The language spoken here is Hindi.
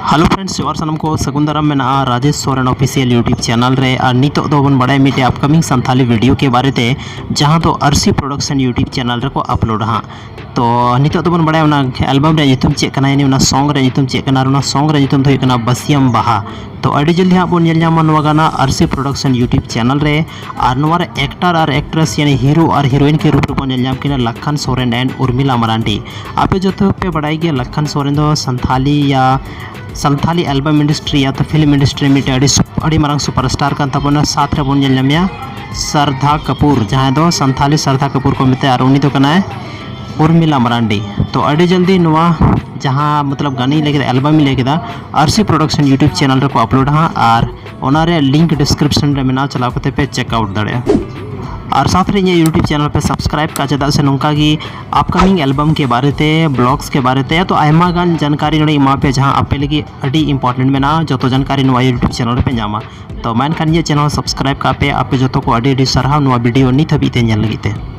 हेलो फ्रेंड्स और सानम को सगुंदरम में Rajesh Soren official YouTube channel रे और नितो दो बन बड़ा मिटे अपकमिंग संथाली वीडियो के बारे ते जहां तो आरसी प्रोडक्शन यूट्यूब चैनल रे को अपलोड हाँ तो नितो दो बन बड़ा एल्बम रे ᱧᱩᱛᱩᱢ चेक करना यानी सॉन्ग रे ᱧᱩᱛᱩᱢ चेक करना सॉन्ग रे ᱧᱩᱛᱩम दो करना बसियम बहा तो अड़ी जल्दी हाँ बन नेल ᱧᱟᱢᱟ नोवा गाना आरसी प्रोडक्शन यूट्यूब चैनल रे और नोवा रे एक्टर और एक्ट्रेस यानी हीरो और हीरोइन के रूप में बन नेल ᱧᱟᱢ किना लखन सोरेन एंड उर्मिला मरांडी आपे जो पे बड़ाई गया लखन सोरेन दो संथाली एल्बम इंडस्ट्री या तो फिल्म इंडस्ट्री में अड़ी मारंग सुपरस्टार कान तबना साथ रे बन नेल ᱧᱟᱢया श्रद्धा कपूर जहाँ दो संथाली श्रद्धा कपूर को मिलते और उन्हीं तो कना है उर्मिला मरांडी तो अड़ी जल्दी नुआ जहाँ मतलब गानी लेके एल्बम लेके आरसी प्रोडक्शन यूट्यूब चैनल रे को अपलोड हाँ और ओनारे लिंक डिस्क्रिप्शन रे मेना चलाव करते पे चेकआउट दाड़े और साथ में यूट्यूब चैनल पे सब्सक्राइब का चेदा से नौका की अपकमिंग एल्बम के बारे ते ब्लॉग्स के बारे ते तो आयमा गान जानकारी नोड़े इमा पे जहाँ आपे लगी अड़ी इंपॉर्टेंट में ना जो तो जानकारी नुआ यूट्यूब चैनल पे जामा तो मैंने ये चैनल सब्सक्राइब का पे आपे जो तो को अड़ी सरहा नुआ वीडियो नित हबीते लगी ते।